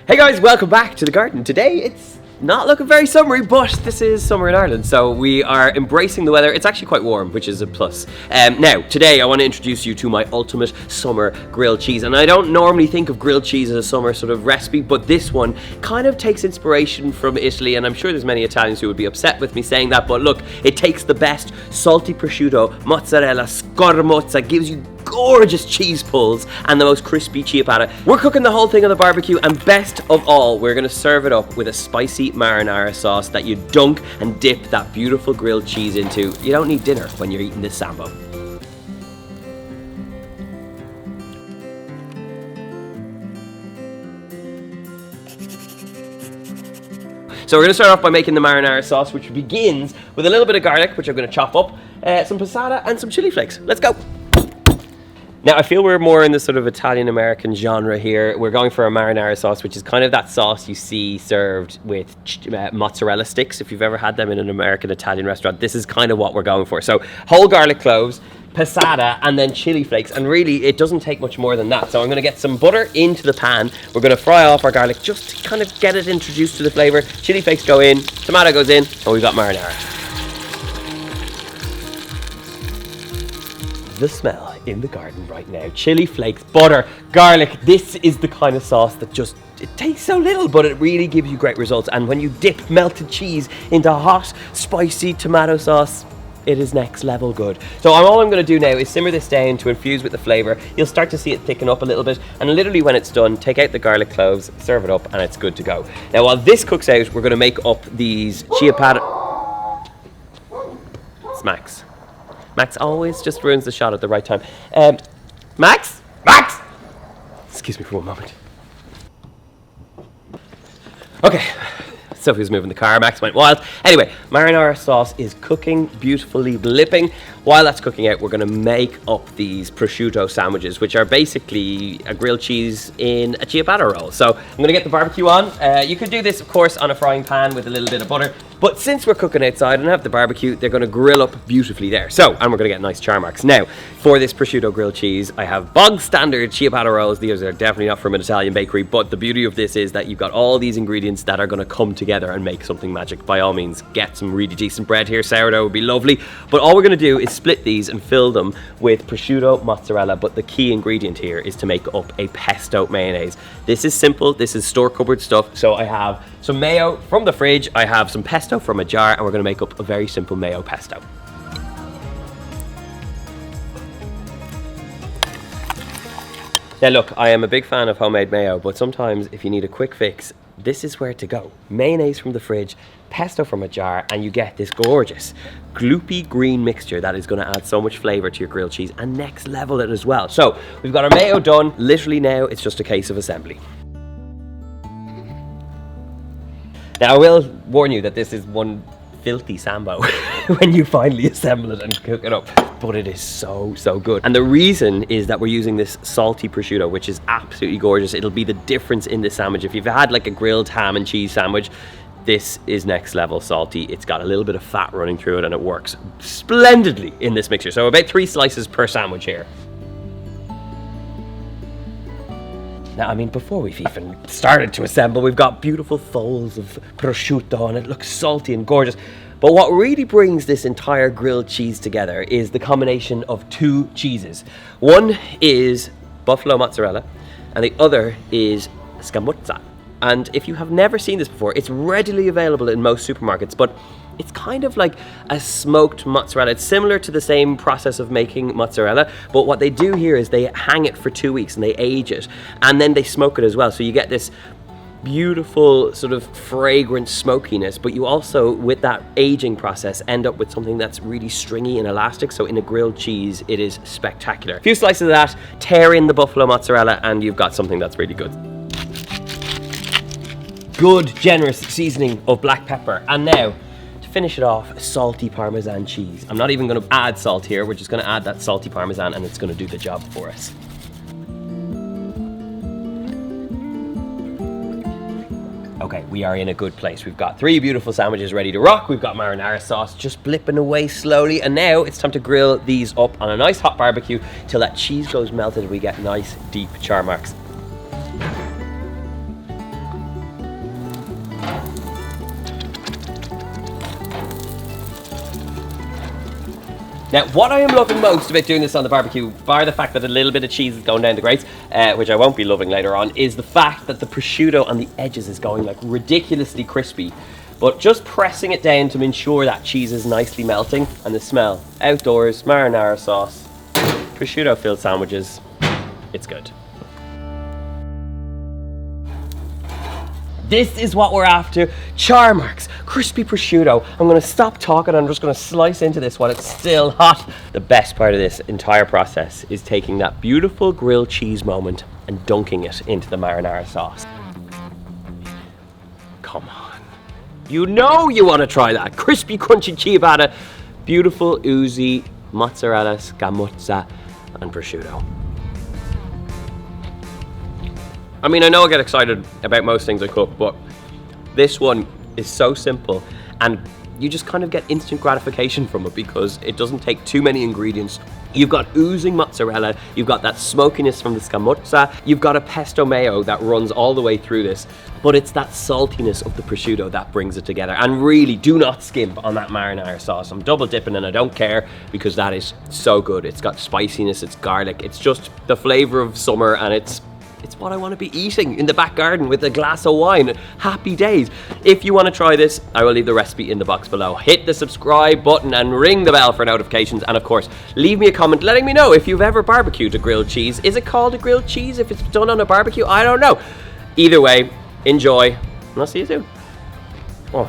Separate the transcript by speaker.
Speaker 1: Hey guys, welcome back to the garden. Today it's not looking very summery, but this is summer in Ireland, so we are embracing the weather. It's actually quite warm, which is a plus. Now, today I want to introduce you to my ultimate summer grilled cheese, and I don't normally think of grilled cheese as a summer sort of recipe, but this one kind of takes inspiration from Italy, and I'm sure there's many Italians who would be upset with me saying that, but look, it takes the best salty prosciutto, mozzarella, scamorza, gives you gorgeous cheese pulls and the most crispy ciabatta. We're cooking the whole thing on the barbecue, and best of all, we're going to serve it up with a spicy marinara sauce that you dunk and dip that beautiful grilled cheese into. You don't need dinner when you're eating this sambo. So we're going to start off by making the marinara sauce, which begins with a little bit of garlic, which I'm going to chop up, some passata and some chili flakes. Let's go! Now, I feel we're more in the sort of Italian-American genre here. We're going for a marinara sauce, which is kind of that sauce you see served with mozzarella sticks. If you've ever had them in an American Italian restaurant, this is kind of what we're going for. So, whole garlic cloves, passata, and then chili flakes. And really, it doesn't take much more than that. So I'm going to get some butter into the pan. We're going to fry off our garlic just to kind of get it introduced to the flavor. Chili flakes go in, tomato goes in, and we've got marinara. The smell in the garden right now. Chili flakes, butter, garlic. This is the kind of sauce that just, it takes so little, but it really gives you great results. And when you dip melted cheese into hot, spicy tomato sauce, it is next level good. So all I'm going to do now is simmer this down to infuse with the flavor. You'll start to see it thicken up a little bit, and literally when it's done, take out the garlic cloves, serve it up, and it's good to go. Now while this cooks out, we're going to make up these ciabatta. It's Max. Max always just ruins the shot at the right time. Max? Max! Excuse me for one moment. Okay, Sophie was moving the car, Max went wild. Anyway, marinara sauce is cooking, beautifully blipping. While that's cooking out, we're gonna make up these prosciutto sandwiches, which are basically a grilled cheese in a ciabatta roll. So I'm gonna get the barbecue on. You could do this, of course, on a frying pan with a little bit of butter, but since we're cooking outside and have the barbecue, they're gonna grill up beautifully there. So, and we're gonna get nice char marks. Now, for this prosciutto grilled cheese, I have bog standard ciabatta rolls. These are definitely not from an Italian bakery, but the beauty of this is that you've got all these ingredients that are gonna come together and make something magic. By all means, get some really decent bread here. Sourdough would be lovely, but all we're gonna do is split these and fill them with prosciutto, mozzarella, but the key ingredient here is to make up a pesto mayonnaise. This is simple, this is store cupboard stuff. So I have some mayo from the fridge, I have some pesto from a jar, and we're gonna make up a very simple mayo pesto. Now look, I am a big fan of homemade mayo, but sometimes if you need a quick fix, this is where to go. Mayonnaise from the fridge, pesto from a jar, and you get this gorgeous gloopy green mixture that is going to add so much flavor to your grilled cheese and next level it as well. So we've got our mayo done. Literally now it's just a case of assembly. Now I will warn you that this is one filthy sambo when you finally assemble it and cook it up, but it is so good. And the reason is that we're using this salty prosciutto, which is absolutely gorgeous. It'll be the difference in this sandwich. If you've had like a grilled ham and cheese sandwich, this is next level salty. It's got a little bit of fat running through it and it works splendidly in this mixture. So about 3 slices per sandwich here. Now, I mean, before we've even started to assemble, we've got beautiful folds of prosciutto and it looks salty and gorgeous. But what really brings this entire grilled cheese together is the combination of 2 cheeses. One is buffalo mozzarella and the other is scamorza. And if you have never seen this before, it's readily available in most supermarkets, but it's kind of like a smoked mozzarella. It's similar to the same process of making mozzarella, but what they do here is they hang it for 2 weeks and they age it, and then they smoke it as well. So you get this beautiful sort of fragrant smokiness, but you also, with that aging process, end up with something that's really stringy and elastic. So in a grilled cheese, it is spectacular. A few slices of that, tear in the buffalo mozzarella, and you've got something that's really good. Good, generous seasoning of black pepper. And now, to finish it off, salty Parmesan cheese. I'm not even going to add salt here. We're just going to add that salty Parmesan and it's going to do the job for us. Okay, we are in a good place. We've got 3 beautiful sandwiches ready to rock. We've got marinara sauce just blipping away slowly. And now it's time to grill these up on a nice hot barbecue till that cheese goes melted and we get nice deep char marks. Now, what I am loving most about doing this on the barbecue, bar the fact that a little bit of cheese is going down the grates, which I won't be loving later on, is the fact that the prosciutto on the edges is going like ridiculously crispy. But just pressing it down to ensure that cheese is nicely melting, and the smell. Outdoors, marinara sauce, prosciutto filled sandwiches, it's good. This is what we're after. Char marks, crispy prosciutto. I'm gonna stop talking, I'm just gonna slice into this while it's still hot. The best part of this entire process is taking that beautiful grilled cheese moment and dunking it into the marinara sauce. Come on. You know you wanna try that. Crispy, crunchy ciabatta, beautiful, oozy mozzarella, scamorza, and prosciutto. I mean, I know I get excited about most things I cook, but this one is so simple and you just kind of get instant gratification from it because it doesn't take too many ingredients. You've got oozing mozzarella, you've got that smokiness from the scamorza, you've got a pesto mayo that runs all the way through this, but it's that saltiness of the prosciutto that brings it together. And really, do not skimp on that marinara sauce. I'm double dipping and I don't care because that is so good. It's got spiciness, it's garlic, it's just the flavor of summer, and it's what I want to be eating in the back garden with a glass of wine. Happy days. If you want to try this, I will leave the recipe in the box below. Hit the subscribe button and ring the bell for notifications. And of course, leave me a comment letting me know if you've ever barbecued a grilled cheese. Is it called a grilled cheese if it's done on a barbecue? I don't know. Either way, enjoy, and I'll see you soon. Oh.